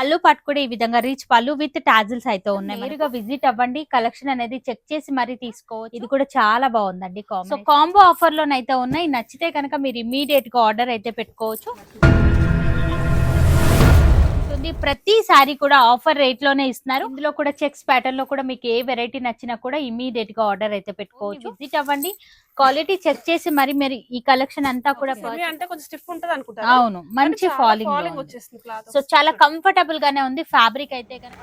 పళ్ళు పట్టు కూడా ఈ విధంగా రీచ్ పళ్ళు విత్ టాజిల్స్ అయితే ఉన్నాయి. నేరుగా విజిట్ అవ్వండి, కలెక్షన్ అనేది చెక్ చేసి మరీ తీసుకోవచ్చు. ఇది కూడా చాలా బాగుందండి. సో కాంబో ఆఫర్ లోనైతే ఉన్నాయి. నచ్చితే కనుక మీరు ఇమీడియట్ గా ఆర్డర్ అయితే పెట్టుకోవచ్చు. ప్రతి సారీ కూడా ఆఫర్ రేట్ లోనే ఇస్తున్నారు. ఇందులో కూడా చెక్స్ ప్యాటర్న్ లో కూడా మీకు ఏ వెరైటీ నచ్చినా కూడా ఇమీడియట్ గా ఆర్డర్ అయితే పెట్టుకోవచ్చు. విజిట్ అవ్వండి, క్వాలిటీ చెక్ చేసి మరి మీరు ఈ కలెక్షన్ అంతా కూడా అంటే కొంచెం స్టిఫ్ ఉంటది అనుకుంటా. అవును, మంచి ఫాలింగ్ వచ్చేస్తుంది క్లాత్. సో చాలా కంఫర్టబుల్ గానే ఉంది. ఫ్యాబ్రిక్ అయితే కనుక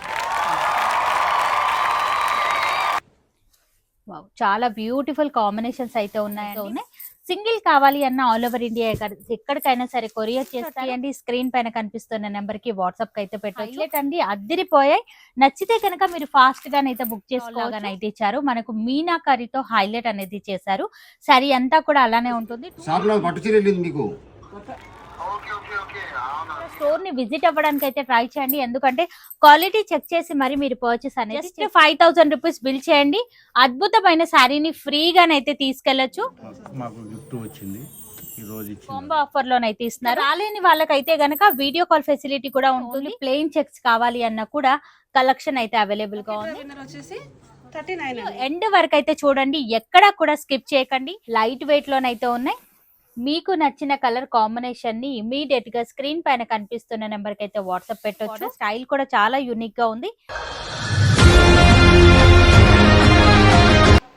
చాలా బ్యూటిఫుల్ కాంబినేషన్స్ అయితే ఉన్నాయి. సింగిల్ కావాలి అన్న ఆల్ ఓవర్ ఇండియా ఎక్కడికైనా సరే కొరియర్ చేస్తాయండి. స్క్రీన్ పైన కనిపిస్తున్న నెంబర్ కి వాట్సాప్ కి అయితే పెట్టండి అండి. అద్దరిపోయాయి. నచ్చితే కనుక మీరు ఫాస్ట్ గానైతే బుక్ చేసుకోగానైతే ఇచ్చారు. మనకు మీనాకారితో హైలైట్ అనేది చేశారు. సారీ అంతా కూడా అలానే ఉంటుంది. స్టోర్ ని విజిట్ అవ్వడానికి అయితే ట్రై చేయండి. ఎందుకంటే క్వాలిటీ చెక్ చేసి మరి మీరు పర్చేస్ అనేది జస్ట్ 5000 రూపీస్ బిల్ చేయండి. అద్భుతమైన శారీని ఫ్రీగానైతే తీసుకెళ్లొచ్చు. కాంబో ఆఫర్ లోనైతే ఇస్తున్నారు. రాలేని వాళ్ళకైతే గనక వీడియో కాల్ ఫెసిలిటీ కూడా ఉంటుంది. ప్లెయిన్ చెక్స్ కావాలి అన్న కూడా కలెక్షన్ అయితే అవైలబుల్ గా ఉంది. ఎండ్ వరకు అయితే చూడండి, ఎక్కడ కూడా స్కిప్ చేయకండి. లైట్ వెయిట్ లోనైతే ఉన్నాయి. మీకు నచ్చిన కలర్ కాంబినేషన్ ని ఇమీడియట్ గా స్క్రీన్ పైన కనిపిస్తున్న నెంబర్ కి అయితే వాట్సాప్ పెట్టొచ్చు. స్టైల్ కూడా చాలా యూనిక్ గా ఉంది.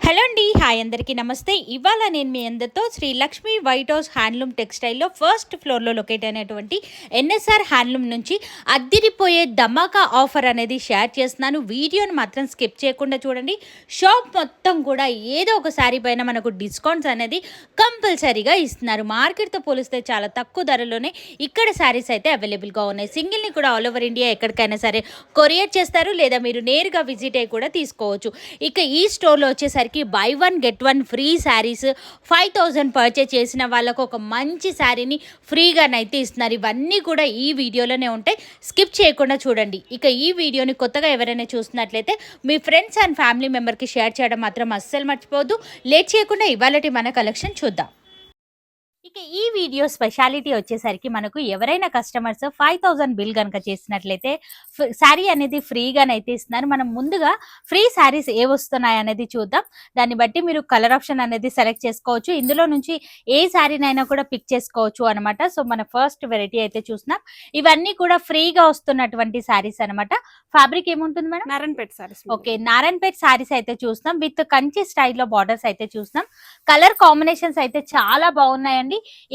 హలో అండి, హాయ్ అందరికీ నమస్తే. ఇవాళ నేను మీ అందరితో Shri Lakshmi white house handloom టెక్స్టైల్లో ఫస్ట్ ఫ్లోర్లో లొకేట్ అయినటువంటి ఎన్ఎస్ఆర్ హ్యాండ్లూమ్ నుంచి అద్దిరిపోయే ధమాకా ఆఫర్ అనేది షేర్ చేస్తున్నాను. వీడియోని మాత్రం స్కిప్ చేయకుండా చూడండి. షాప్ మొత్తం కూడా ఏదో ఒక శారీ పైన మనకు డిస్కౌంట్స్ అనేది కంపల్సరీగా ఇస్తున్నారు. మార్కెట్తో పోలిస్తే చాలా తక్కువ ధరలోనే ఇక్కడ శారీస్ అయితే అవైలబుల్గా ఉన్నాయి. సింగిల్ని కూడా ఆల్ ఓవర్ ఇండియా ఎక్కడికైనా సరే కొరియర్ చేస్తారు, లేదా మీరు నేరుగా విజిట్ అయ్యి కూడా తీసుకోవచ్చు. ఇక ఈ స్టోర్లో వచ్చేసరికి by 1 get 1 free saris 5000 purchase చేసిన వాళ్ళకు ఒక మంచి శారీని ఫ్రీగానైతే ఇస్తున్నారు. ఇవన్నీ కూడా ఈ వీడియోలోనే ఉంటాయి. స్కిప్ చేయకుండా చూడండి. ఇక ఈ వీడియోని కొత్తగా ఎవరైనా చూస్తున్నట్లయితే మీ ఫ్రెండ్స్ అండ్ ఫ్యామిలీ మెంబర్కి షేర్ చేయడం మాత్రం అస్సలు మర్చిపోవద్దు. లేట్ చేయకుండా ఇవాళటి మన కలెక్షన్ చూద్దాం. ఇక ఈ వీడియో స్పెషాలిటీ వచ్చేసరికి మనకు ఎవరైనా కస్టమర్స్ 5000 బిల్ కనుక చేసినట్లయితే శారీ అనేది ఫ్రీగానైతే ఇస్తున్నారు. మనం ముందుగా ఫ్రీ శారీస్ ఏ వస్తున్నాయి అనేది చూద్దాం. దాన్ని బట్టి మీరు కలర్ ఆప్షన్ అనేది సెలెక్ట్ చేసుకోవచ్చు. ఇందులో నుంచి ఏ శారీనైనా కూడా పిక్ చేసుకోవచ్చు అనమాట. సో మన ఫస్ట్ వెరైటీ అయితే చూస్తున్నాం. ఇవన్నీ కూడా ఫ్రీగా వస్తున్నటువంటి శారీస్ అనమాట. ఫ్యాబ్రిక్ ఏముంటుంది మేడం? నారాయణపేట శారీస్. ఓకే, నారాయణపేట శారీస్ అయితే చూస్తున్నాం. విత్ కంచి స్టైల్లో బార్డర్స్ అయితే చూస్తున్నాం. కలర్ కాంబినేషన్స్ అయితే చాలా బాగున్నాయండి.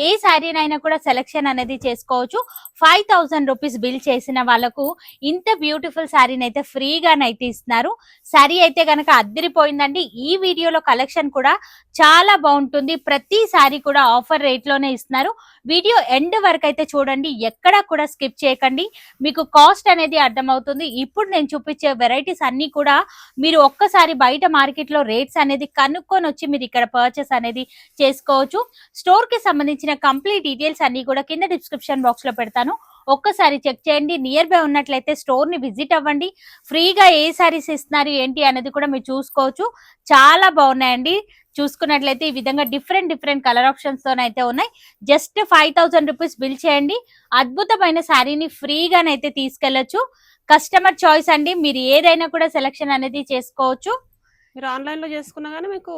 ఏ శారీనైనా కూడా సెలెక్షన్ అనేది చేసుకోవచ్చు. 5000 రూపీస్ బిల్ చేసిన వాళ్ళకు ఇంత బ్యూటిఫుల్ శారీని అయితే ఫ్రీగానైతే ఇస్తున్నారు. శారీ అయితే కనుక అద్దరిపోయిందండి. ఈ వీడియోలో కలెక్షన్ కూడా చాలా బాగుంటుంది. ప్రతి శారీ కూడా ఆఫర్ రేట్ లోనే ఇస్తున్నారు. వీడియో ఎండ్ వరకు అయితే చూడండి, ఎక్కడా కూడా స్కిప్ చేయకండి. మీకు కాస్ట్ అనేది అర్థమవుతుంది. ఇప్పుడు నేను చూపించే వెరైటీస్ అన్ని కూడా మీరు ఒక్కసారి బయట మార్కెట్ లో రేట్స్ అనేది కనుక్కొని వచ్చి మీరు ఇక్కడ పర్చేస్ అనేది చేసుకోవచ్చు. స్టోర్ కి సంబంధించిన కంప్లీట్ డీటెయిల్స్ అన్ని కూడా కింద డిస్క్రిప్షన్ బాక్స్ లో పెడతాను. ఒక్కసారి చెక్ చేయండి. నియర్ బై ఉన్నట్లయితే స్టోర్ ని విజిట్ అవ్వండి. ఫ్రీగా ఏ సారీస్ ఇస్తున్నారు ఏంటి అనేది కూడా మీరు చూసుకోవచ్చు. చాలా బాగున్నాయండి. చూసుకున్నట్లయితే ఈ విధంగా డిఫరెంట్ కలర్ ఆప్షన్స్ తోనైతే ఉన్నాయి. జస్ట్ 5000 రూపీస్ బిల్ చేయండి. అద్భుతమైన శారీని ఫ్రీగానైతే తీసుకెళ్లొచ్చు. కస్టమర్ చాయిస్ అండి. మీరు ఏదైనా కూడా సెలెక్షన్ అనేది చేసుకోవచ్చు. మీరు ఆన్లైన్ లో చేసుకున్నా గానీ మీకు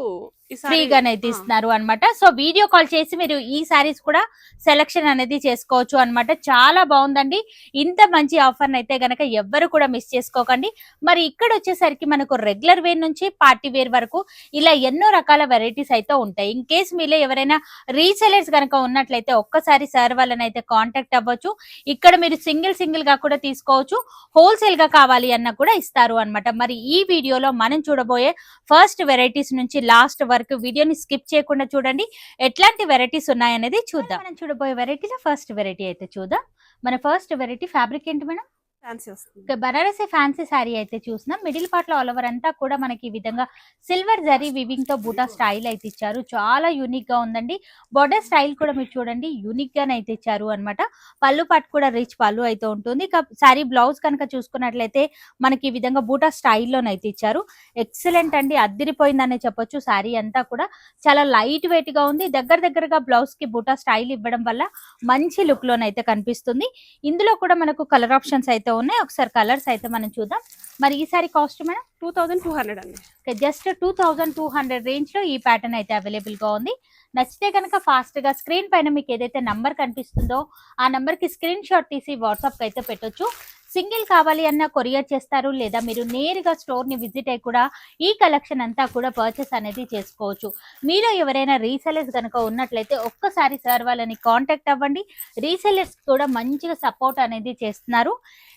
ఫ్రీగానైతే ఇస్తున్నారు అనమాట. సో వీడియో కాల్ చేసి మీరు ఈ సారీస్ కూడా సెలెక్షన్ అనేది చేసుకోవచ్చు అనమాట. చాలా బాగుందండి. ఇంత మంచి ఆఫర్ అయితే గనక ఎవ్వరు కూడా మిస్ చేసుకోకండి. మరి ఇక్కడ వచ్చేసరికి మనకు రెగ్యులర్ వేర్ నుంచి పార్టీ వేర్ వరకు ఇలా ఎన్నో రకాల వెరైటీస్ అయితే ఉంటాయి. ఇన్ కేస్ మీలో ఎవరైనా రీసెలర్స్ కనుక ఉన్నట్లయితే ఒక్కసారి సార్ వాళ్ళని అయితే కాంటాక్ట్ అవ్వచ్చు. ఇక్కడ మీరు సింగిల్ గా కూడా తీసుకోవచ్చు. హోల్సేల్ గా కావాలి అన్న కూడా ఇస్తారు అనమాట. మరి ఈ వీడియోలో మనం చూడబోయే ఫస్ట్ వెరైటీస్ నుంచి లాస్ట్ వరకు వీడియోని స్కిప్ చేయకుండా చూడండి. ఎట్లాంటి వెరైటీస్ ఉన్నాయనేది చూద్దాం. మనం చూడబోయే వెరైటీలో ఫస్ట్ వెరైటీ అయితే చూద్దాం. మన ఫస్ట్ వెరైటీ ఫ్యాబ్రిక్ ఏంటి మేడం? బనారసి ఫ్యాన్సీ శారీ అయితే చూసినాం. మిడిల్ పార్ట్ లో ఆల్ ఓవర్ అంతా కూడా మనకి ఈ విధంగా సిల్వర్ జరీ వివింగ్ తో బూటా స్టైల్ అయితే ఇచ్చారు. చాలా యూనిక్ గా ఉందండి. బోర్డర్ స్టైల్ కూడా మీరు చూడండి యూనిక్ గానే అయితే ఇచ్చారు అనమాట. పళ్ళు పార్ట్ కూడా రిచ్ పళ్ళు అయితే ఉంటుంది. శారీ బ్లౌజ్ కనుక చూసుకున్నట్లయితే మనకి ఈ విధంగా బూటా స్టైల్లోనైతే ఇచ్చారు. ఎక్సలెంట్ అండి. అద్దిరిపోయిందనే చెప్పొచ్చు. శారీ అంతా కూడా చాలా లైట్ వెయిట్ గా ఉంది. దగ్గరగా బ్లౌజ్ కి బూటా స్టైల్ ఇవ్వడం వల్ల మంచి లుక్ లోనైతే కనిపిస్తుంది. ఇందులో కూడా మనకు కలర్ ఆప్షన్స్ అయితే అయితే ఉన్నాయి. ఒకసారి కలర్స్ అయితే మనం చూద్దాం. మరి ఈ సారీ కాస్ట్ మేడం 2200 అండి. జస్ట్ 2200 రేంజ్ లో ఈ ప్యాటర్న్ అయితే అవైలబుల్ గా ఉంది. నచ్చితే కనుక ఫాస్ట్ గా స్క్రీన్ పైన మీకు ఏదైతే నంబర్ కనిపిస్తుందో ఆ నంబర్ కి స్క్రీన్ షాట్ తీసి వాట్సాప్ కి అయితే పెట్టొచ్చు. సింగిల్ కావాలి అన్న కొరియర్ చేస్తారు, లేదా మీరు నేరుగా స్టోర్ ని విజిట్ అయ్యి కూడా ఈ కలెక్షన్ అంతా కూడా పర్చేస్ అనేది చేసుకోవచ్చు. మీలో ఎవరైనా రీసెలర్స్ కనుక ఉన్నట్లయితే ఒక్కసారి సార్ వాళ్ళని కాంటాక్ట్ అవ్వండి. రీసెలర్స్ కూడా మంచిగా సపోర్ట్ అనేది చేస్తున్నారు.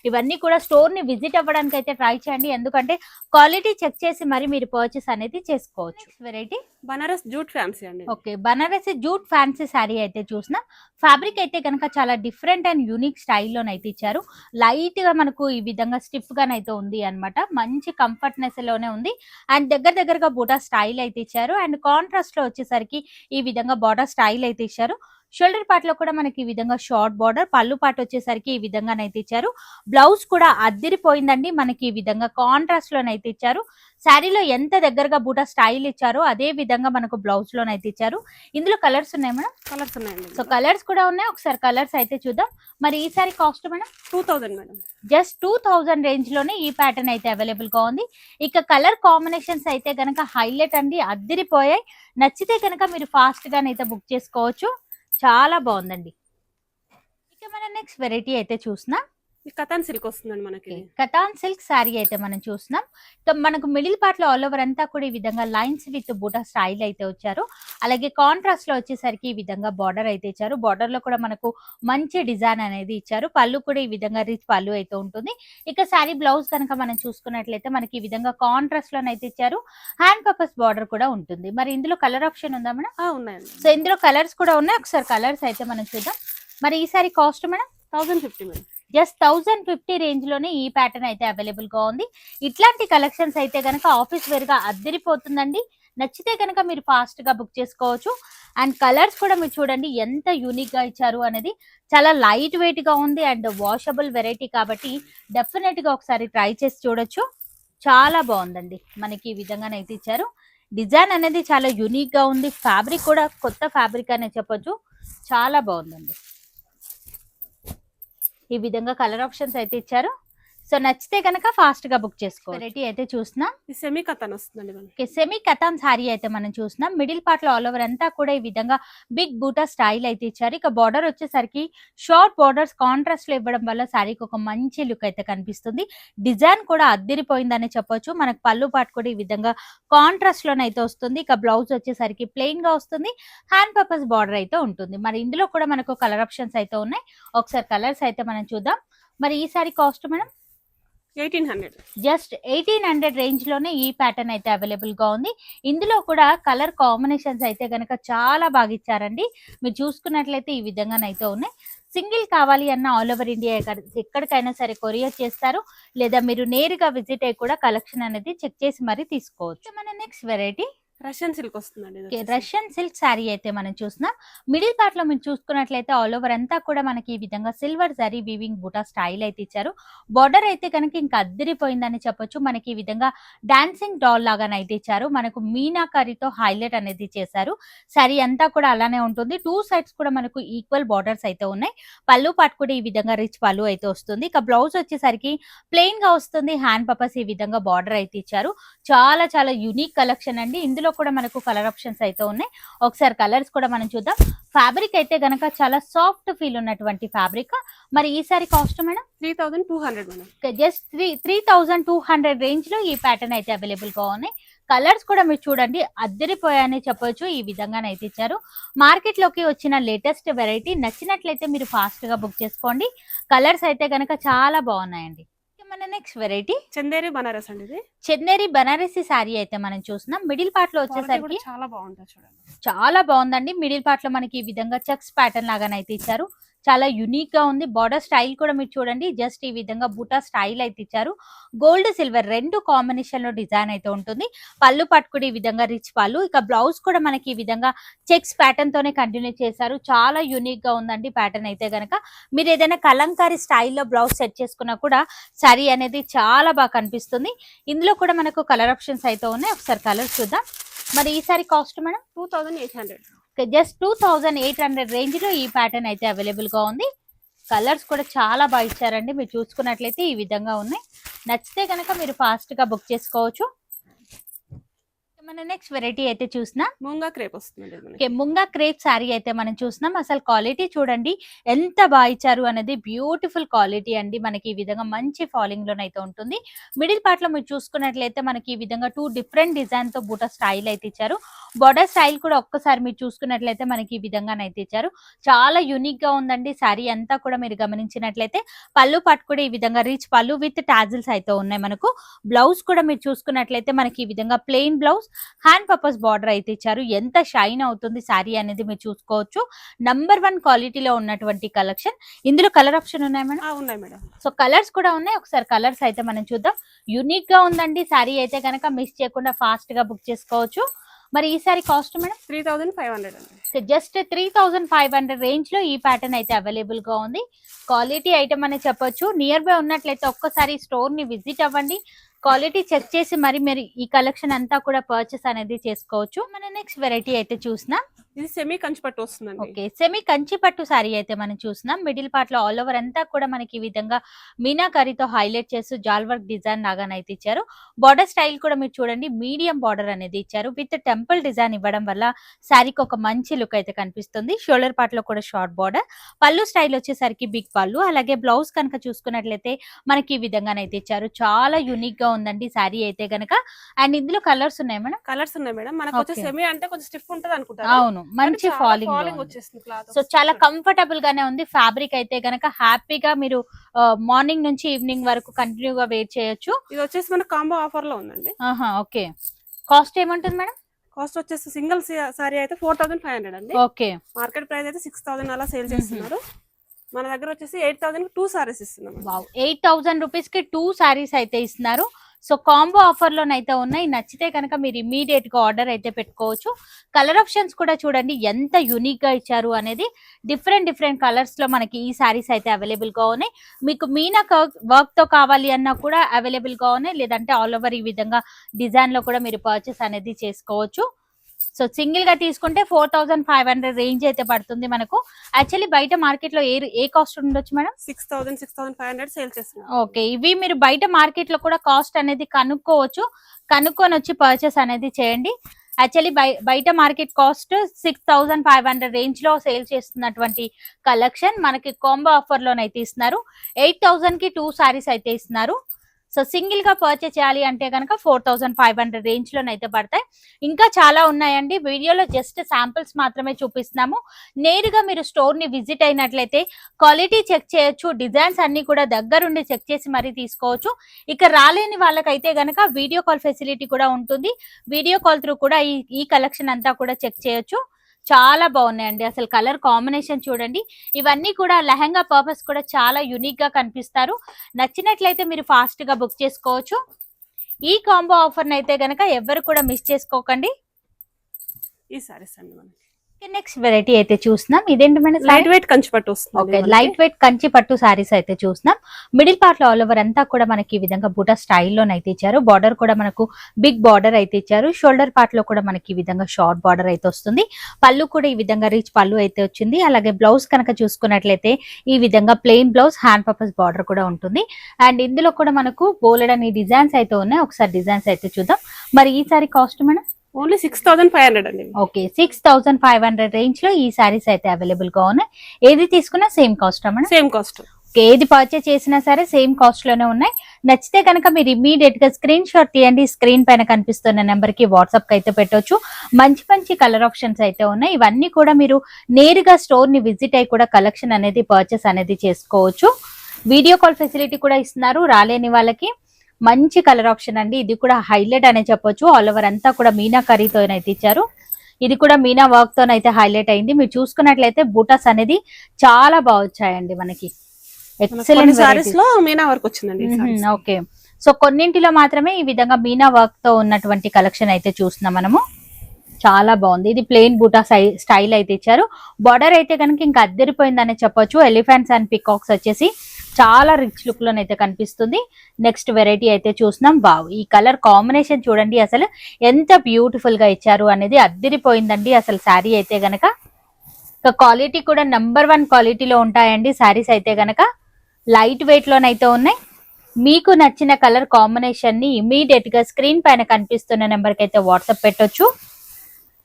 ఇవన్నీ కూడా స్టోర్ ని విజిట్ అవ్వడానికి అయితే ట్రై చేయండి, ఎందుకంటే క్వాలిటీ చెక్ చేసి మరి మీరు పర్చేస్ అనేది చేసుకోవచ్చు. వెరైటీ బనారస్ జూట్ ఫ్యాన్సీ అండి. Okay, Banarasi jute fancy sari అయితే చూసిన ఫ్యాబ్రిక్ అయితే కనుక చాలా డిఫరెంట్ అండ్ యూనిక్ స్టైల్లోనైతే ఇచ్చారు. లైట్ గా మనకు ఈ విధంగా స్టిఫ్ గానైతే ఉంది అన్నమాట. మంచి కంఫర్ట్నెస్ లోనే ఉంది అండ్ దగ్గరగా బూటా స్టైల్ అయితే ఇచ్చారు. అండ్ కాంట్రాస్ట్ లో వచ్చేసరికి ఈ విధంగా బార్డర్ స్టైల్ అయితే ఇచ్చారు. షోల్డర్ పార్ట్ లో కూడా మనకి ఈ విధంగా షార్ట్ బార్డర్, పళ్ళు పార్ట్ వచ్చేసరికి ఈ విధంగానైతే ఇచ్చారు. బ్లౌజ్ కూడా అద్దిరిపోయిందండి, మనకి ఈ విధంగా కాంట్రాస్ట్ లోనైతే ఇచ్చారు. శారీలో ఎంత దగ్గరగా బూటా స్టైల్ ఇచ్చారో అదే విధంగా మనకు బ్లౌజ్ లోనైతే ఇచ్చారు. ఇందులో కలర్స్ ఉన్నాయి మేడం. కలర్స్ ఉన్నాయండి. సో కలర్స్ కూడా ఉన్నాయి, ఒకసారి కలర్స్ అయితే చూద్దాం. మరి ఈ sorry cost madam 2000 madam. Just 2000 range లోనే ఈ ప్యాటర్న్ అయితే అవైలబుల్ గా ఉంది. ఇక కలర్ కాంబినేషన్స్ అయితే కనుక హైలైట్ అండి, అద్దిరిపోయాయి. నచ్చితే కనుక మీరు ఫాస్ట్ గానైతే బుక్ చేసుకోవచ్చు. చాలా బాగుందండి. ఇక మన నెక్స్ట్ వెరైటీ అయితే చూసినా కథాన్ సిల్క్ వస్తుందండి మనకి. కటాన్ సిల్క్ శారీ అయితే మనం చూస్తున్నాం. మనకు మిడిల్ పార్ట్ లో ఆల్ ఓవర్ అంతా కూడా ఈ విధంగా లైన్స్ విత్ బూటా స్టైల్ అయితే వచ్చారు. అలాగే కాంట్రాస్ట్ లో వచ్చేసరికి ఈ విధంగా బార్డర్ అయితే ఇచ్చారు. బార్డర్ లో కూడా మనకు మంచి డిజైన్ అనేది ఇచ్చారు. పళ్ళు కూడా ఈ విధంగా రిచ్ పళ్ళు అయితే ఉంటుంది. ఇక శారీ బ్లౌజ్ కనుక మనం చూసుకున్నట్లయితే మనకి ఈ విధంగా కాంట్రాస్ట్ లోనైతే ఇచ్చారు. హ్యాండ్ పర్పస్ బార్డర్ కూడా ఉంటుంది. మరి ఇందులో కలర్ ఆప్షన్ ఉందా మేడం? ఉన్నాయండి. సో ఇందులో కలర్స్ కూడా ఉన్నాయి, ఒకసారి కలర్స్ అయితే మనం చూద్దాం. మరి ఈ sorry cost madam 1050 madam. Just 1050 range లోనే ఈ ప్యాటర్న్ అయితే అవైలబుల్ గా ఉంది. ఇట్లాంటి కలెక్షన్స్ అయితే కనుక ఆఫీస్ వేర్ గా అద్దరిపోతుందండి. నచ్చితే కనుక మీరు ఫాస్ట్ గా బుక్ చేసుకోవచ్చు. అండ్ కలర్స్ కూడా మీరు చూడండి ఎంత యూనిక్ గా ఇచ్చారు అనేది. చాలా లైట్ వెయిట్ గా ఉంది అండ్ వాషబుల్ వెరైటీ కాబట్టి డెఫినెట్ గా ఒకసారి ట్రై చేసి చూడొచ్చు. చాలా బాగుందండి, మనకి ఈ విధంగానైతే ఇచ్చారు. డిజైన్ అనేది చాలా యూనిక్ గా ఉంది. ఫ్యాబ్రిక్ కూడా కొత్త ఫ్యాబ్రిక్ అనే చెప్పొచ్చు. చాలా బాగుందండి. ఈ విధంగా కలర్ ఆప్షన్స్ అయితే ఇచ్చారు. సో నచ్చితే కనుక ఫాస్ట్ గా బుక్ చేసుకో. వెరైటీ అయితే చూస్తున్నాం. ఈ సెమీ కథాన్ వస్తుందండి మనకి. సెమీ కథాన్ సారీ అయితే మనం చూస్తున్నాం. మిడిల్ పార్ట్ లో ఆల్ ఓవర్ అంతా కూడా ఈ విధంగా బిగ్ బూటా స్టైల్ అయితే ఇచ్చారు. ఇక బార్డర్ వచ్చేసరికి షార్ట్ బార్డర్స్ కాంట్రాస్ట్ లో ఇవ్వడం వల్ల సారీకి ఒక మంచి లుక్ అయితే కనిపిస్తుంది. డిజైన్ కూడా అద్దిరిపోయిందని చెప్పొచ్చు. మనకు పళ్ళు పార్ట్ కూడా ఈ విధంగా కాంట్రాస్ట్ లోనైతే వస్తుంది. ఇక బ్లౌజ్ వచ్చేసరికి ప్లెయిన్ గా వస్తుంది. హ్యాండ్ పర్పస్ బార్డర్ అయితే ఉంటుంది. మరి ఇందులో కూడా మనకు కలర్ ఆప్షన్స్ అయితే ఉన్నాయి, ఒకసారి కలర్స్ అయితే మనం చూద్దాం. మరి ఈ sorry cost madam 1800. Just 1800 range లోనే ఈ ప్యాటర్న్ అయితే అవైలబుల్ గా ఉంది. ఇందులో కూడా కలర్ కాంబినేషన్స్ అయితే కనుక చాలా బాగా ఇచ్చారండి. మీరు చూసుకున్నట్లయితే ఈ విధంగానైతే ఉన్నాయి. సింగిల్ కావాలి అన్న ఆల్ ఓవర్ ఇండియా ఎక్కడికైనా సరే కొరియర్ చేస్తారు, లేదా మీరు నేరుగా విజిట్ అయ్యి కూడా కలెక్షన్ అనేది చెక్ చేసి మరీ తీసుకోవచ్చు. మన నెక్స్ట్ వెరైటీ రష్యన్ సిల్క్ వస్తుందండి. రష్యన్ సిల్క్ శారీ అయితే మనం చూస్తున్నాం. మిడిల్ పార్ట్ లో మీరు చూసుకున్నట్లయితే ఆల్ ఓవర్ అంతా కూడా మనకి ఈ విధంగా సిల్వర్ జరీ వీవింగ్ బూటా స్టైల్ అయితే ఇచ్చారు. బార్డర్ అయితే కనుక ఇంకా అద్దరిపోయిందని చెప్పొచ్చు. మనకి ఈ విధంగా డాన్సింగ్ డాల్ లాగానైతే ఇచ్చారు. మనకు మీనాకరితో హైలైట్ అనేది చేశారు. శారీ అంతా కూడా అలానే ఉంటుంది. టూ సైడ్స్ కూడా మనకు ఈక్వల్ బార్డర్స్ అయితే ఉన్నాయి. పళ్ళు పార్ట్ కూడా ఈ విధంగా రిచ్ పళ్ళు అయితే వస్తుంది. ఇక బ్లౌజ్ వచ్చేసరికి ప్లెయిన్ గా వస్తుంది. హ్యాండ్ పర్పస్ ఈ విధంగా బార్డర్ అయితే ఇచ్చారు. చాలా చాలా యూనిక్ కలెక్షన్ అండి. ఇందులో కూడా మనకు కలర్ ఆప్షన్స్ అయితే ఉన్నాయి, ఒకసారి కలర్స్ కూడా మనం చూద్దాం. ఫ్యాబ్రిక్ అయితే గనక చాలా సాఫ్ట్ ఫీల్ ఉన్నటువంటి ఫ్యాబ్రిక్. మరి ఈ sorry cost madam 3200 madam. Just 3200 range లో ఈ ప్యాటర్న్ అయితే అవైలబుల్ గా ఉన్నాయి. కలర్స్ కూడా మీరు చూడండి అద్దరిపోయాయని చెప్పొచ్చు. ఈ విధంగానైతే ఇచ్చారు. మార్కెట్ లోకి వచ్చిన లేటెస్ట్ వెరైటీ. నచ్చినట్లయితే మీరు ఫాస్ట్ గా బుక్ చేసుకోండి. కలర్స్ అయితే గనక చాలా బాగున్నాయండి. మన నెక్స్ట్ వెరైటీ చందేరి బనారస్ అండి. ఇది చందేరి బనారసి శారీ అయితే మనం చూస్తున్నాం. మిడిల్ పార్ట్ లో వచ్చేసరికి చాలా బాగుంటుంది చూడండి. చాలా బాగుందండి. మిడిల్ పార్ట్ లో మనకి ఈ విధంగా చెక్స్ ప్యాటర్న్ లాగానైతే ఇచ్చారు. చాలా యునిక్ గా ఉంది. బార్డర్ స్టైల్ కూడా మీరు చూడండి, జస్ట్ ఈ విధంగా బూటా స్టైల్ అయితే ఇచ్చారు. గోల్డ్ సిల్వర్ రెండు కాంబినేషన్ లో డిజైన్ అయితే ఉంటుంది. పళ్ళు పార్ట్ కూడా ఈ విధంగా రిచ్ పళ్ళు. ఇక బ్లౌజ్ కూడా మనకి ఈ విధంగా చెక్స్ ప్యాటర్న్ తోనే కంటిన్యూ చేశారు. చాలా యూనిక్ గా ఉందండి ప్యాటర్న్ అయితే గనక. మీరు ఏదైనా కలంకారీ స్టైల్లో బ్లౌజ్ సెట్ చేసుకున్నా కూడా సారీ అనేది చాలా బాగా కనిపిస్తుంది. ఇందులో కూడా మనకు కలర్ ఆప్షన్స్ అయితే ఉన్నాయి, ఒకసారి కలర్ చూద్దాం. మరి ఈ sorry cost madam 2800. Just 2800 range లో ఈ ప్యాటర్న్ అయితే అవైలబుల్ గా ఉంది. కలర్స్ కూడా చాలా బాగా ఇచ్చారండి. మీరు చూసుకున్నట్లయితే ఈ విధంగా ఉన్నాయి. నచ్చితే కనుక మీరు ఫాస్ట్ గా బుక్ చేసుకోవచ్చు. మన నెక్స్ట్ వెరైటీ అయితే చూసినా ముంగా క్రేప్ వస్తుందండి ఇది మనకి. ఓకే, ముంగా క్రేప్ శారీ అయితే మనం చూస్తున్నాం. అసలు క్వాలిటీ చూడండి ఎంత బాగా ఇచ్చారు అనేది. బ్యూటిఫుల్ క్వాలిటీ అండి. మనకి ఈ విధంగా మంచి ఫాలింగ్ లోనైతే ఉంటుంది. మిడిల్ పార్ట్ లో మీరు చూసుకున్నట్లయితే మనకి ఈ విధంగా 2 డిఫరెంట్ డిజైన్ తో బూటా స్టైల్ అయితే ఇచ్చారు. బోర్డర్ స్టైల్ కూడా ఒక్కసారి మీరు చూసుకున్నట్లయితే మనకి ఈ విధంగానైతే ఇచ్చారు. చాలా యూనిక్ గా ఉందండి శారీ అంతా కూడా. మీరు గమనించినట్లయితే పళ్ళు పాటు కూడా ఈ విధంగా రీచ్ పళ్ళు విత్ టాజిల్స్ అయితే ఉన్నాయి మనకు. బ్లౌజ్ కూడా మీరు చూసుకున్నట్లయితే మనకి ఈ విధంగా plain blouse, hand purpose border అయితే ఇచ్చారు. ఎంత షైన్ అవుతుంది శారీ అనేది మీరు చూసుకోవచ్చు. నంబర్ 1 క్వాలిటీలో ఉన్నటువంటి కలెక్షన్. ఇందులో కలర్ ఆప్షన్ ఉన్నాయి మేడం. ఉన్నాయి మేడం. సో కలర్స్ కూడా ఉన్నాయి. ఒకసారి కలర్స్ అయితే మనం చూద్దాం. యూనిక్ గా ఉందండి శారీ అయితే కనుక మిస్ చేయకుండా ఫాస్ట్ గా బుక్ చేసుకోవచ్చు. మరి ఈ సారీ కాస్ట్ మేడం 3500 అండి. జస్ట్ 3500 రేంజ్ లో ఈ ప్యాటర్న్ అయితే అవైలబుల్ గా ఉంది. క్వాలిటీ ఐటమ్ అని చెప్పొచ్చు. నియర్ బై ఉన్నట్లయితే ఒక్కసారి స్టోర్ ని విజిట్ అవ్వండి. క్వాలిటీ చెక్ చేసి మరి మీరు ఈ కలెక్షన్ అంతా కూడా పర్చేస్ అనేది చేసుకోవచ్చు. మన నెక్స్ట్ వెరైటీ అయితే చూసినా ఇది సెమీ కంచి పట్టు వస్తుందండి. ఓకే, సెమీ కంచి పట్టు సారీ అయితే మనం చూసినాం. మిడిల్ పార్ట్ లో ఆల్ ఓవర్ అంతా కూడా మనకి ఈ విధంగా మీనాకరీతో హైలైట్ చేస్తూ జాల్ వర్క్ డిజైన్ లాగానైతే ఇచ్చారు. బార్డర్ స్టైల్ కూడా మీరు చూడండి మీడియం బార్డర్ అనేది ఇచ్చారు. విత్ టెంపుల్ డిజైన్ ఇవ్వడం వల్ల శారీకి ఒక మంచి లుక్ అయితే కనిపిస్తుంది. షోల్డర్ పార్ట్ లో కూడా షార్ట్ బార్డర్, పళ్ళు స్టైల్ వచ్చేసరికి బిగ్ పళ్ళు, అలాగే బ్లౌజ్ కనుక చూసుకున్నట్లయితే మనకి ఈ విధంగానైతే ఇచ్చారు. చాలా యూనిక్ గా ఉందండి శారీ అయితే గనక. అండ్ ఇందులో కలర్స్ ఉన్నాయి మేడం. కలర్స్ ఉన్నాయి మేడం. మనకు వచ్చే సెమీ అంటే కొంచెం స్టిఫ్ ఉంటది అనుకుంటారు. అవును, మంచి ఫాలింగ్ వచ్చేస్తుంది క్లాత్. సో చాలా కంఫర్టబుల్ గానే ఉంది. ఫ్యాబ్రిక్ అయితే గనక హ్యాపీగా మీరు మార్నింగ్ నుంచి ఈవినింగ్ వరకు కంటిన్యూగా వేర్ చేయొచ్చు. ఇది వచ్చేసి మన కాంబో ఆఫర్ లో ఉందండి. ఓకే, కాస్ట్ ఏముంటుంది మేడం? కాస్ట్ వచ్చేసి సింగిల్ సారీ అయితే 4500 అండి. ఓకే, మార్కెట్ ప్రైస్ అయితే 6000 అలా సేల్ చేస్తున్నారు. మన దగ్గర వచ్చేసి 8000 2 సారీస్ ఇస్తున్నాం. 8000 రూపీస్ కి 2 సారీస్ అయితే ఇస్తున్నారు. సో కాంబో ఆఫర్ లోనైతే ఉన్నాయి. నచ్చితే కనుక మీరు ఇమీడియట్ గా ఆర్డర్ అయితే పెట్టుకోవచ్చు. కలర్ ఆప్షన్స్ కూడా చూడండి ఎంత యూనిక్ గా ఇచ్చారు అనేది. డిఫరెంట్ కలర్స్ లో మనకి ఈ సారీస్ అయితే అవైలబుల్ గా ఉన్నాయి. మీకు మీనా వర్క్ తో కావాలి అన్నా కూడా అవైలబుల్ గా ఉన్నాయి. లేదంటే ఆల్ ఓవర్ ఈ విధంగా డిజైన్ లో కూడా మీరు పర్చేస్ అనేది చేసుకోవచ్చు. సో సింగిల్ గా తీసుకుంటే 4500 రేంజ్ అయితే పడుతుంది మనకు. యాక్చువల్లీ బయట మార్కెట్ లో ఏ కాస్ట్ ఉండొచ్చు మేడం? 6500 సేల్ చేస్తున్నాం. ఓకే, ఇవి మీరు బయట మార్కెట్ లో కూడా కాస్ట్ అనేది కనుక్కోవచ్చు. కనుక్కొని వచ్చి పర్చేస్ అనేది చేయండి. యాక్చువల్లీ బయట మార్కెట్ కాస్ట్ 6500 రేంజ్ లో సేల్ చేస్తున్నటువంటి కలెక్షన్ మనకి కాంబో ఆఫర్ లోనైతే ఇస్తున్నారు. 8000 కి 2 సారీస్ అయితే ఇస్తున్నారు. సో సింగిల్ గా పర్చేస్ చేయాలి అంటే కనుక 4500 రేంజ్ లోనైతే పడతాయి. ఇంకా చాలా ఉన్నాయండి. వీడియోలో జస్ట్ శాంపిల్స్ మాత్రమే చూపిస్తున్నాము. నేరుగా మీరు స్టోర్ ని విజిట్ అయినట్లయితే క్వాలిటీ చెక్ చేయొచ్చు. డిజైన్స్ అన్ని కూడా దగ్గరుండి చెక్ చేసి మరీ తీసుకోవచ్చు. ఇక రాలేని వాళ్ళకైతే గనక వీడియో కాల్ ఫెసిలిటీ కూడా ఉంటుంది. వీడియో కాల్ త్రూ కూడా ఈ కలెక్షన్ అంతా కూడా చెక్ చేయొచ్చు. చాలా బాగున్నాయండి. అసలు కలర్ కాంబినేషన్ చూడండి. ఇవన్నీ కూడా లెహంగా పర్పస్ కూడా చాలా యూనిక్ గా కనిపిస్తారు. నచ్చినట్లయితే మీరు ఫాస్ట్ గా బుక్ చేసుకోవచ్చు. ఈ కాంబో ఆఫర్ అయితే గనక ఎవరు కూడా మిస్ చేసుకోకండి. ఈ సారీస్ అండి మనకి. నెక్స్ట్ వెరైటీ అయితే చూస్తున్నాం. ఇదేంటి మన లైట్ వెయిట్ కంచి పట్టు వస్తుంది. ఓకే, లైట్ వెయిట్ కంచి పట్టు సారీస్ అయితే చూస్తున్నాం. మిడిల్ పార్ట్ లో ఆల్ ఓవర్ అంతా కూడా మనకి ఈ విధంగా బూటా స్టైల్లోనైతే ఇచ్చారు. బార్డర్ కూడా మనకు బిగ్ బార్డర్ అయితే ఇచ్చారు. షోల్డర్ పార్ట్ లో కూడా మనకి ఈ విధంగా షార్ట్ బార్డర్ అయితే వస్తుంది. పళ్ళు కూడా ఈ విధంగా రీచ్ పళ్ళు అయితే వచ్చింది. అలాగే బ్లౌజ్ కనుక చూసుకున్నట్లయితే ఈ విధంగా plain blouse, hand purpose border కూడా ఉంటుంది. అండ్ ఇందులో కూడా మనకు బోలెడని డిజైన్స్ అయితే ఉన్నాయి. ఒకసారి డిజైన్స్ అయితే చూద్దాం. మరి ఈ సారీ కాస్ట్ మేడం? ఓన్లీ 6500 అండి. ఓకే, 6500 రేంజ్ లో ఈ సారీస్ అయితే అవైలబుల్ గా ఉన్నాయి. ఏది తీసుకున్నా same cost madam? Same cost. ఏది పర్చేస్ చేసినా సరే సేమ్ కాస్ట్ లోనే ఉన్నాయి. నచ్చితే కనుక మీరు ఇమీడియట్ గా స్క్రీన్ షాట్ తీయండి. స్క్రీన్ పైన కనిపిస్తున్న నెంబర్ కి వాట్సాప్ కి అయితే పెట్టొచ్చు. మంచి కలర్ ఆప్షన్స్ అయితే ఉన్నాయి. ఇవన్నీ కూడా మీరు నేరుగా స్టోర్ ని విజిట్ అయ్యి కూడా కలెక్షన్ అనేది పర్చేస్ అనేది చేసుకోవచ్చు. వీడియో కాల్ ఫెసిలిటీ కూడా ఇస్తున్నారు రాలేని వాళ్ళకి. మంచి కలర్ ఆప్షన్ అండి. ఇది కూడా హైలైట్ అనే చెప్పొచ్చు. ఆల్ ఓవర్ అంతా కూడా మీనా కర్రీతో అయితే ఇచ్చారు. ఇది కూడా మీనా వర్క్ తోనైతే హైలైట్ అయింది. మీరు చూసుకున్నట్లయితే బూటాస్ అనేది చాలా బాగా వచ్చాయండి మనకి. ఎక్సలెంట్ సారీస్ లో మీనా వర్క్ వచ్చిందండి. ఓకే, సో కొన్నింటిలో మాత్రమే ఈ విధంగా మీనా వర్క్ తో ఉన్నటువంటి కలెక్షన్ అయితే చూస్తున్నాం మనము. చాలా బాగుంది. ఇది ప్లెయిన్ బూటా స్టైల్ అయితే ఇచ్చారు. బార్డర్ అయితే కనుక ఇంకా అద్దరిపోయిందనే చెప్పొచ్చు. ఎలిఫెంట్స్ అండ్ పికాక్స్ వచ్చేసి చాలా రిచ్ లుక్ లోనైతే కనిపిస్తుంది. నెక్స్ట్ వెరైటీ అయితే చూస్తున్నాం. వావ్, ఈ కలర్ కాంబినేషన్ చూడండి అసలు ఎంత బ్యూటిఫుల్ గా ఇచ్చారు అనేది. అద్దరిపోయిందండి అసలు శారీ అయితే గనక. ఇక క్వాలిటీ కూడా నంబర్ 1 క్వాలిటీలో ఉంటాయండి శారీస్ అయితే గనక. లైట్ వెయిట్ లోనైతే ఉన్నాయి. మీకు నచ్చిన కలర్ కాంబినేషన్ ని ఇమీడియట్ గా స్క్రీన్ పైన కనిపిస్తున్న నెంబర్ కి అయితే వాట్సాప్ పెట్టొచ్చు.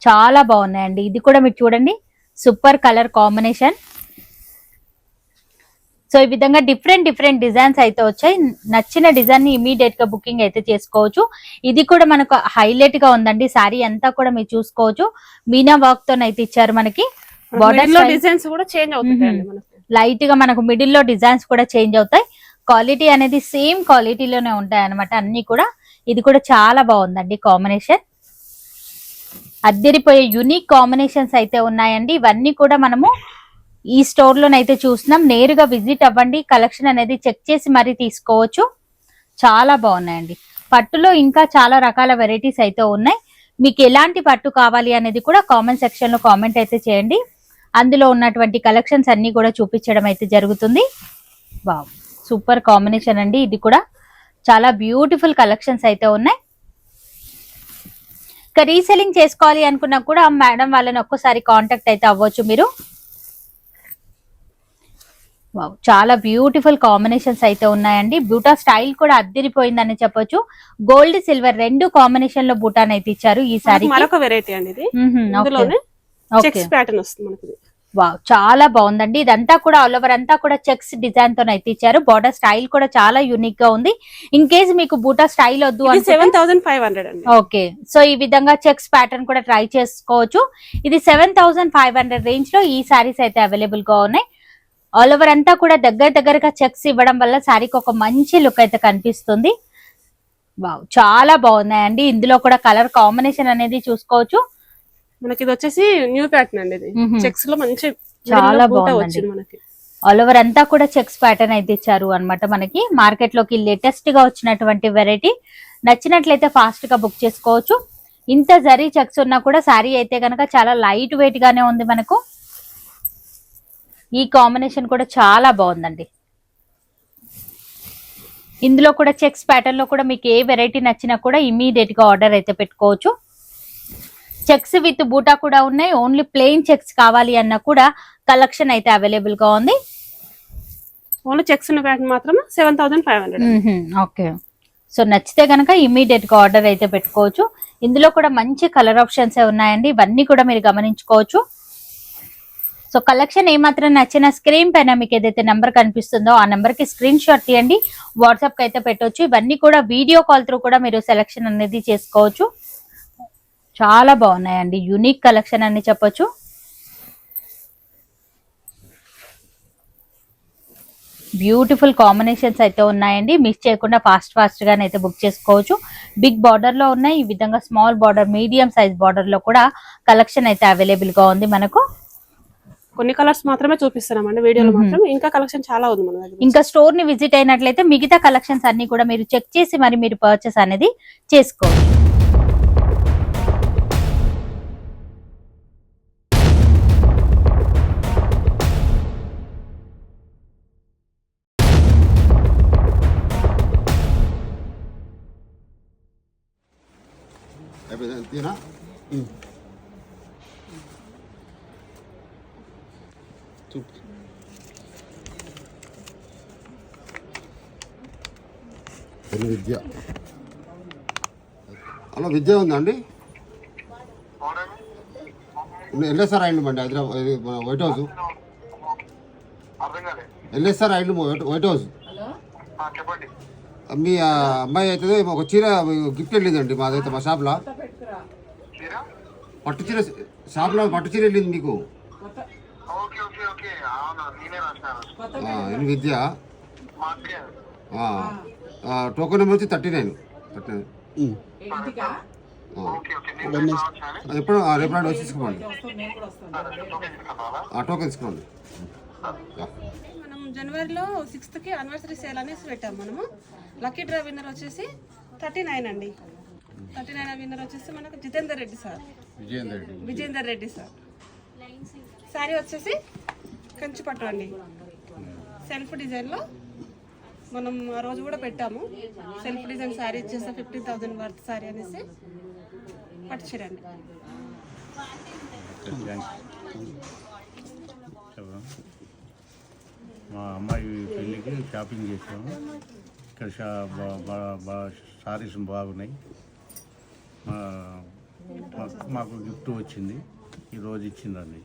చాలా బాగున్నాయండి. ఇది కూడా మీరు చూడండి, సూపర్ కలర్ కాంబినేషన్. సో ఈ విధంగా డిఫరెంట్ డిజైన్స్ అయితే వచ్చాయి. నచ్చిన డిజైన్ ని ఇమీడియట్ గా బుకింగ్ అయితే చేసుకోవచ్చు. ఇది కూడా మనకు హైలైట్ గా ఉందండి. సారీ అంతా కూడా మీరు చూసుకోవచ్చు, మీనా వర్క్ తో అయితే ఇచ్చారు. మనకి బార్డర్ లో డిజైన్స్ కూడా చేంజ్ అవుతాయండి మనకు. లైట్ గా మనకు మిడిల్ లో డిజైన్స్ కూడా చేంజ్ అవుతాయి. క్వాలిటీ అనేది సేమ్ క్వాలిటీలోనే ఉంటాయి అన్నమాట అన్ని కూడా. ఇది కూడా చాలా బాగుందండి కాంబినేషన్. అద్దరిపోయే యూనిక్ కాంబినేషన్స్ అయితే ఉన్నాయండి. ఇవన్నీ కూడా మనము ఈ స్టోర్ లోనైతే చూస్తున్నాం. నేరుగా విజిట్ అవ్వండి, కలెక్షన్ అనేది చెక్ చేసి మరీ తీసుకోవచ్చు. చాలా బాగున్నాయండి. పట్టులో ఇంకా చాలా రకాల వెరైటీస్ అయితే ఉన్నాయి. మీకు ఎలాంటి పట్టు కావాలి అనేది కూడా కామెంట్ సెక్షన్ లో కామెంట్ అయితే చేయండి. అందులో ఉన్నటువంటి కలెక్షన్స్ అన్ని కూడా చూపించడం అయితే జరుగుతుంది. వావ్, సూపర్ కాంబినేషన్ అండి. ఇది కూడా చాలా బ్యూటిఫుల్ కలెక్షన్స్ అయితే ఉన్నాయి. ఇక రీసెల్లింగ్ చేసుకోవాలి అనుకున్నా కూడా మేడం వాళ్ళని ఒక్కసారి కాంటాక్ట్ అయితే అవ్వచ్చు మీరు. వావ్, చాలా బ్యూటిఫుల్ కాంబినేషన్స్ అయితే ఉన్నాయండి. బూటా స్టైల్ కూడా అద్దరిపోయిందని చెప్పొచ్చు. గోల్డ్ సిల్వర్ 2 కాంబినేషన్ లో బూటాన్ అయితే ఇచ్చారు ఈ సారీ. మరొక వెరైటీ అండి ఇది. ఇందులోనే చెక్స్ ప్యాటర్న్ వస్తుంది మనకి. వావ్, చాలా బాగుందండి. ఇదంతా కూడా ఆల్ ఓవర్ అంతా కూడా చెక్స్ డిజైన్ తో అయితే ఇచ్చారు. బార్డర్ స్టైల్ కూడా చాలా యూనిక్ గా ఉంది. ఇన్ కేస్ మీకు బూటా స్టైల్ వద్దు అంటే 7500 అండి. ఓకే, సో ఈ విధంగా చెక్స్ ప్యాటర్న్ కూడా ట్రై చేసుకోవచ్చు. ఇది 7500 రేంజ్ లో ఈ సారీస్ అయితే అవైలబుల్ గా ఉన్నాయి. ఆల్ ఓవర్ అంతా కూడా దగ్గరగా చెక్స్ ఇవ్వడం వల్ల శారీకి ఒక మంచి లుక్ అయితే కనిపిస్తుంది. వావ్, చాలా బాగున్నాయండి. ఇందులో కూడా కలర్ కాంబినేషన్ అనేది చూసుకోవచ్చు. మనకి ఇది వచ్చేసి న్యూ ప్యాటర్న్ అండి. ఇది చెక్స్ లో మంచి చాలా బాగుంది. మనకి ఆల్ ఓవర్ అంతా కూడా చెక్స్ ప్యాటర్న్ అయితే ఇచ్చారు అన్నమాట. మనకి మార్కెట్ లోకి లేటెస్ట్ గా వచ్చినటువంటి వెరైటీ. నచ్చినట్లయితే ఫాస్ట్ గా బుక్ చేసుకోవచ్చు. ఇంత జరీ చెక్స్ ఉన్నా కూడా శారీ అయితే కనుక చాలా లైట్ వెయిట్ గానే ఉంది మనకు. ఈ కాంబినేషన్ కూడా చాలా బాగుందండి. ఇందులో కూడా చెక్స్ ప్యాటర్న్ లో కూడా మీకు ఏ వెరైటీ నచ్చినా కూడా ఇమీడియట్ గా ఆర్డర్ అయితే పెట్టుకోవచ్చు. చెక్స్ విత్ బూటా కూడా ఉన్నాయి. ఓన్లీ ప్లెయిన్ చెక్స్ కావాలి అన్నా కూడా కలెక్షన్ అయితే అవైలబుల్ గా ఉంది. ఓన్లీ చెక్స్ ఉన్న ప్యాటర్న్ మాత్రం 7500. ఓకే, సో నచ్చితే కనుక ఇమీడియట్ గా ఆర్డర్ అయితే పెట్టుకోవచ్చు. ఇందులో కూడా మంచి కలర్ ఆప్షన్స్ ఉన్నాయండి. ఇవన్నీ కూడా మీరు గమనించుకోవచ్చు. సో కలెక్షన్ ఏమాత్రం నచ్చిన స్క్రీన్ పైన మీకు ఏదైతే నెంబర్ కనిపిస్తుందో ఆ నెంబర్ కి స్క్రీన్ షాట్ తీయండి, వాట్సాప్ కి అయితే పెట్టొచ్చు. ఇవన్నీ కూడా వీడియో కాల్ త్రూ కూడా మీరు సెలెక్షన్ అనేది చేసుకోవచ్చు. చాలా బాగున్నాయండి. యూనిక్ కలెక్షన్ అని చెప్పొచ్చు. బ్యూటిఫుల్ కాంబినేషన్స్ అయితే ఉన్నాయండి. మిస్ చేయకుండా ఫాస్ట్ గానైతే బుక్ చేసుకోవచ్చు. బిగ్ బార్డర్ లో ఉన్నాయి. ఈ విధంగా small border, medium size border లో కూడా కలెక్షన్ అయితే అవైలబుల్ గా ఉంది మనకు. కొన్ని కలర్స్ మాత్రమే చూపిస్తున్నామండి వీడియోలో మాత్రం. ఇంకా కలెక్షన్ చాలా ఉంది మన దగ్గర. ఇంకా స్టోర్ ని విజిట్ అయినట్లయితే మిగతా కలెక్షన్స్ అన్ని కూడా మీరు చెక్ చేసి మరి మీరు పర్చేస్ అనేది చేసుకోవచ్చు. విద్య. హలో, విద్య ఉందండి? ఎల్ఎస్ఆర్ ఐండ్ అండి, హైదరాబాద్ వైట్ హౌస్. ఎల్ఎస్ఆర్ ఐండ్ వైట్ హౌస్. మీ అమ్మాయి అయితే ఒక చీర గిఫ్ట్ వెళ్ళిందండి మాదైతే, మా షాప్లో పట్టు చీర. షాప్లో పట్టు చీర వెళ్ళింది మీకు. ఇది విద్య. టోకెన్ నెంబర్ వచ్చి 39. ఎప్పుడు రేపు నాడు వచ్చి తీసుకోండి. టోకెన్ తీసుకోండి. మనం జనవరిలో 6th కి యానివర్సరీ సేల్ అనేసి పెట్టాం మనము. లక్కీ డ్రా విన్నర్ వచ్చేసి 39 అండి. 39 విన్నర్ వచ్చేసి మనకు జితేందర్ రెడ్డి సార్, విజేందర్ రెడ్డి సార్. శారీ వచ్చేసి కంచి పట్టు అండి, సెల్ఫ్ డిజైన్లో. మనం ఆ రోజు కూడా పెట్టాము సెల్ఫ్ డిజైన్ శారీ ఇచ్చేస్తే 15,000 వర్త్ శారీ అనేసి పట్టుచీరండి. నమస్కారం. మా అమ్మాయి పెళ్ళికి షాపింగ్ చేసాము. ఇక్కడ సారీస్ బాగున్నాయి. మాకు గిఫ్ట్ వచ్చింది, ఈరోజు ఇచ్చిందండి.